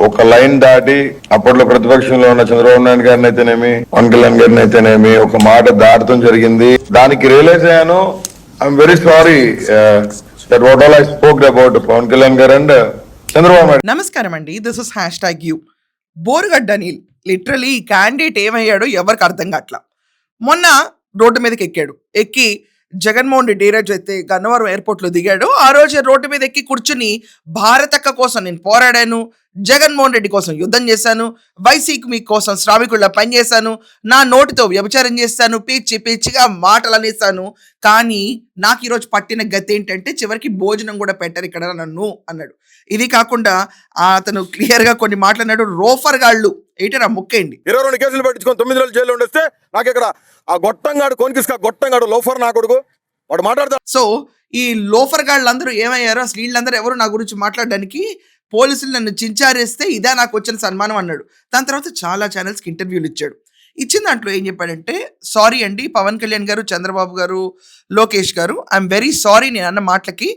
ఒక లైన్ దాటి అప్పట్లో ప్రతిపక్షంలో ఉన్న చంద్రబాబు నాయుడు గారిని అయితేనేమి, పవన్ కళ్యాణ్ గారిని అయితేనేమి ఒక మాట దాటడం జరిగింది. దానికి రియలైజ్ అయ్యాను. I'm very sorry that what all I spoke about Pavan Kalyan garu and Chandrababu Naidu. నమస్కారం అండి, this is #you. Borugadda Anil literally ఈ క్యాండిడేట్ ఏమయ్యాడో ఎవరికి అర్థం కావట్లా. మొన్న రోడ్డు మీదకి ఎక్కి జగన్మోహన్ రెడ్డి ఏ రోజు అయితే గన్నవరం ఎయిర్పోర్ట్లో దిగాడో ఆ రోజు రోడ్డు మీద ఎక్కి కూర్చుని భారతక్క కోసం నేను పోరాడాను, జగన్మోహన్ రెడ్డి కోసం యుద్ధం చేశాను, వైసీపీ కోసం శ్రామికుళ్ళ పనిచేశాను, నా నోటితో వ్యభిచారం చేశాను, పిచ్చిగా మాటలు అనేసాను. కానీ నాకు ఈరోజు పట్టిన గతి ఏంటంటే చివరికి భోజనం కూడా పెట్టరు ఇక్కడ నన్ను అన్నాడు. ఇది కాకుండా అతను క్లియర్గా కొన్ని మాట్లాడినాడు. రోఫర్ గాళ్ళు ఏంటరా ముక్కేయండి, 22 కేసులు పెట్టించుకొని 9 రోజులు జైల్లో ఉండేస్తే నాకు ఇక్కడ ఆ గొట్టంగాడు కొనికిస్కా గొట్టంగాడు లోఫర్ నా కొడుకు వాడు మాట్లాడతాడు. సో ఈ లోఫర్ గాళ్ళందరూ ఏమయ్యారో అసలు వీళ్ళందరూ ఎవరు నా గురించి మాట్లాడడానికి, పోలీసులు నన్ను చించారేస్తే ఇదా నాకు వచ్చిన సన్మానం అన్నాడు. దాని తర్వాత చాలా ఛానల్స్కి ఇంటర్వ్యూలు ఇచ్చిన దాంట్లో ఏం చెప్పాడంటే, సారీ అండి పవన్ కళ్యాణ్ గారు, చంద్రబాబు గారు, లోకేష్ గారు, ఐఎమ్ వెరీ సారీ, నేను అన్న మాటలకి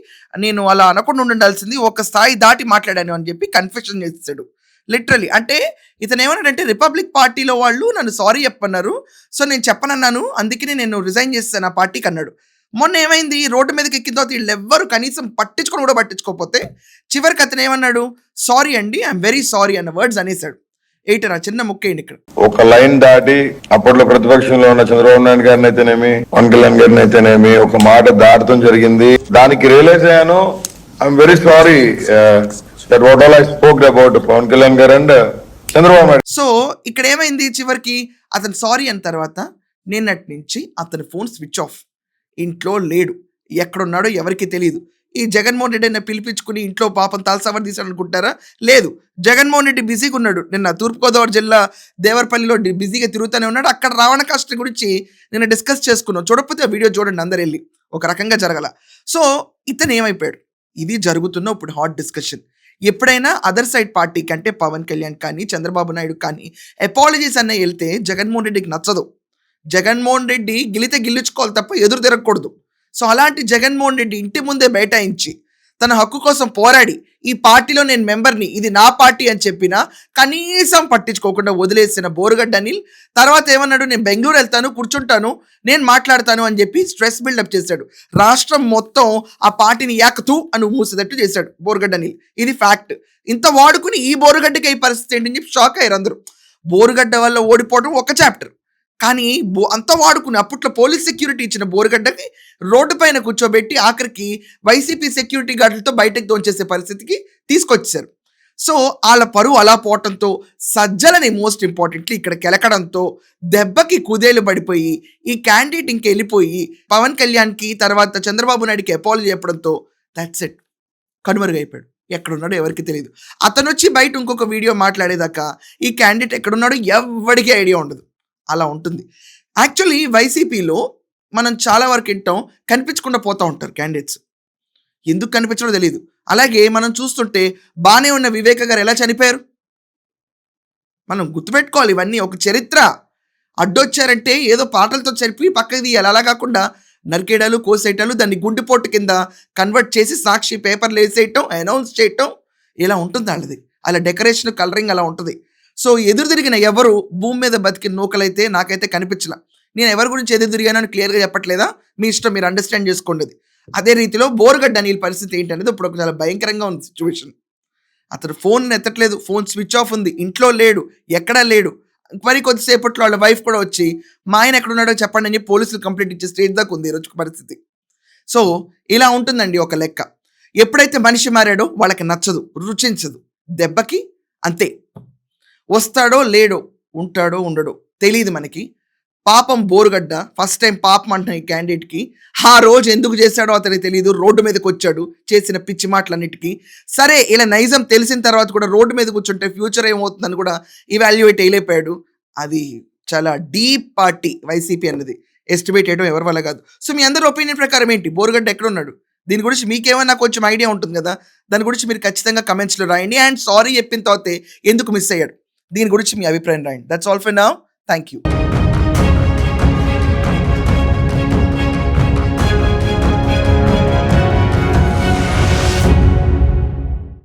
నేను అలా అనకుండా ఉండాల్సింది, ఒక స్థాయి దాటి మాట్లాడాను అని చెప్పి కన్ఫెషన్ చేస్తాడు. లిటరలీ అంటే ఇతను ఏమన్నాడంటే, రిపబ్లిక్ పార్టీలో వాళ్ళు నన్ను సారీ చెప్పన్నారు, సో నేను చెప్పనన్నాను, అందుకనే నేను రిజైన్ చేస్తాను ఆ పార్టీకి అన్నాడు. మొన్న ఏమైంది, రోడ్డు మీదకి ఎక్కిన తర్వాత వీళ్ళెవ్వరు కనీసం పట్టించుకోకపోతే చివరికి అతను ఏమన్నాడు, సారీ అండి ఐఎమ్ వెరీ సారీ అన్న వర్డ్స్ అనేసాడు. ఏంటరా చిన్న ముక్కేయండి ఇక్కడ. ఒక లైన్ దాటి అప్పట్లో ప్రతిపక్షంలో ఉన్న చంద్రబాబు నాయుడు గారిని అయితేనేమి, పవన్ కళ్యాణ్ గారిని అయితేనేమి ఒక మాట దాటడం జరిగింది. దానికి రియలైజ్ అయ్యాను. I'm very sorry that what all I spoke about Pavan Kalyan garu and Chandrababu Naidu. So ఇక్కడ ఏమైంది, చివరికి అతను సారీ అన్న తర్వాత నిన్నటి నుంచి అతని ఫోన్ స్విచ్ ఆఫ్, ఇంట్లో లేడు, ఎక్కడున్నాడో ఎవరికి తెలియదు. ఈ జగన్మోహన్ రెడ్డి పిలిపించుకుని ఇంట్లో పాపం తలసవర్ తీసాడు అనుకుంటారా? లేదు, జగన్మోహన్ రెడ్డి బిజీగా ఉన్నాడు. నిన్న తూర్పుగోదావరి జిల్లా దేవరపల్లిలో బిజీగా తిరుగుతూనే ఉన్నాడు. అక్కడ రావణ కష్టం గురించి నిన్న డిస్కస్ చేసుకున్నాం. చూడకపోతే ఆ వీడియో చూడండి, అందరు వెళ్ళి ఒక రకంగా జరగల. సో ఇతను ఏమైపోయాడు, ఇది జరుగుతున్న ఇప్పుడు హాట్ డిస్కషన్. ఎప్పుడైనా అదర్ సైడ్ పార్టీకి అంటే పవన్ కళ్యాణ్ కానీ చంద్రబాబు నాయుడు కానీ అపాలజీస్ అన్న వెళ్తే జగన్మోహన్ రెడ్డికి నచ్చదు. జగన్మోహన్ రెడ్డి గిలితే గిల్లుచుకోవాలి తప్ప ఎదురు తిరగకూడదు. సో అలాంటి జగన్మోహన్ రెడ్డి ఇంటి ముందే బైఠాయించి తన హక్కు కోసం పోరాడి ఈ పార్టీలో నేను మెంబర్ని, ఇది నా పార్టీ అని చెప్పినా కనీసం పట్టించుకోకుండా వదిలేసిన బోరుగడ్డ అనిల్ తర్వాత ఏమన్నాడు, నేను బెంగళూరు వెళ్తాను, కూర్చుంటాను, నేను మాట్లాడతాను అని చెప్పి స్ట్రెస్ బిల్డప్ చేశాడు. రాష్ట్రం మొత్తం ఆ పార్టీని యాకతూ అని మూసేటట్టు చేశాడు బోరుగడ్డ అనిల్. ఇది ఫ్యాక్ట్. ఇంత వాడుకుని ఈ బోరుగడ్డకి ఈ పరిస్థితి ఏంటని చెప్పి షాక్ అయ్యారు అందరూ. బోరుగడ్డ వల్ల ఓడిపోవడం ఒక చాప్టర్, కానీ అంతా వాడుకుని అప్పట్లో పోలీస్ సెక్యూరిటీ ఇచ్చిన బోరుగడ్డకి రోడ్డు పైన కూర్చోబెట్టి ఆఖరికి వైసీపీ సెక్యూరిటీ గార్డులతో బయటకు దోంచేసే పరిస్థితికి తీసుకొచ్చేశారు. సో వాళ్ళ పరువు అలా పోవటంతో, సజ్జలని మోస్ట్ ఇంపార్టెంట్లీ ఇక్కడ కెలకడంతో దెబ్బకి కుదేలు పడిపోయి ఈ క్యాండిడేట్ ఇంక వెళ్ళిపోయి పవన్ కళ్యాణ్కి తర్వాత చంద్రబాబు నాయుడుకి అపాలజీ చెప్పడంతో దట్స్ ఇట్, కనుమరుగైపోయాడు. ఎక్కడున్నాడో ఎవరికి తెలియదు. అతను వచ్చి బయట ఇంకొక వీడియో మాట్లాడేదాకా ఈ క్యాండిడేట్ ఎక్కడున్నాడో ఎవరికి ఐడియా ఉండదు. అలా ఉంటుంది. యాక్చువల్లీ వైసీపీలో మనం చాలా వరకు వింటాం, కనిపించకుండా పోతూ ఉంటారు క్యాండిడేట్స్. ఎందుకు కనిపించడో తెలియదు. అలాగే మనం చూస్తుంటే బాగానే ఉన్న వివేక గారు ఎలా చనిపోయారు మనం గుర్తుపెట్టుకోవాలి. ఇవన్నీ ఒక చరిత్ర. అడ్డొచ్చారంటే ఏదో పాటలతో చనిపోయి పక్కకి తీయాలి. అలా కాకుండా నరికేయడాలు, కోసేయటాలు, దాన్ని గుండెపోటు కింద కన్వర్ట్ చేసి సాక్షి పేపర్లు వేసేయటం, అనౌన్స్ చేయటం, ఇలా ఉంటుంది వాళ్ళది. అలా డెకరేషన్, కలరింగ్ అలా ఉంటుంది. సో ఎదురు తిరిగిన ఎవరు భూమి మీద బతికిన నూకలైతే నాకైతే కనిపించలే. నేను ఎవరి గురించి ఎదురు తిరిగానో అని క్లియర్గా చెప్పట్లేదా, మీ ఇష్టం, మీరు అండర్స్టాండ్ చేసుకోండి. అదే రీతిలో బోరుగడ్డ అనిల్ పరిస్థితి ఏంటనేది ఇప్పుడు ఒక చాలా భయంకరంగా ఉంది సిచ్యువేషన్. అతను ఫోన్ ఎత్తట్లేదు, ఫోన్ స్విచ్ ఆఫ్ ఉంది, ఇంట్లో లేడు, ఎక్కడా లేడు. మరి కొద్దిసేపట్లో వాళ్ళ వైఫ్ కూడా వచ్చి మా ఆయన ఎక్కడున్నాడో చెప్పండి అని చెప్పి పోలీసులు కంప్లైంట్ ఇచ్చే స్టేజ్ దాకా ఉంది ఈరోజు పరిస్థితి. సో ఇలా ఉంటుందండి ఒక లెక్క. ఎప్పుడైతే మనిషి మారాడో వాళ్ళకి నచ్చదు, రుచించదు, దెబ్బకి అంతే. వస్తాడో లేడో, ఉంటాడో ఉండడో తెలియదు మనకి. పాపం బోరుగడ్డ ఫస్ట్ టైం పాపం అంటున్న ఈ క్యాండిడేట్కి ఆ రోజు ఎందుకు చేశాడో అతనికి తెలియదు. రోడ్డు మీదకి వచ్చాడు చేసిన పిచ్చి మాటలన్నిటికీ. సరే ఇలా నైజం తెలిసిన తర్వాత కూడా రోడ్డు మీద కూర్చుంటే ఫ్యూచర్ ఏమవుతుందని కూడా ఇవాల్యుయేట్ అయిపోయాడు. అది చాలా డీప్ పార్టీ వైసీపీ అన్నది, ఎస్టిమేట్ చేయడం ఎవరి వల్ల కాదు. సో మీ అందరి ఒపీనియన్ ప్రకారం ఏంటి, బోరుగడ్డ ఎక్కడున్నాడు? దీని గురించి మీకేమైనా కొంచెం ఐడియా ఉంటుంది కదా, దాని గురించి మీరు ఖచ్చితంగా కమెంట్స్లో రాయండి. అండ్ సారీ చెప్పిన తర్వాత ఎందుకు మిస్ అయ్యాడు దీని గురించి మీ అభిప్రాయం రాయండి. That's all for now. Thank you.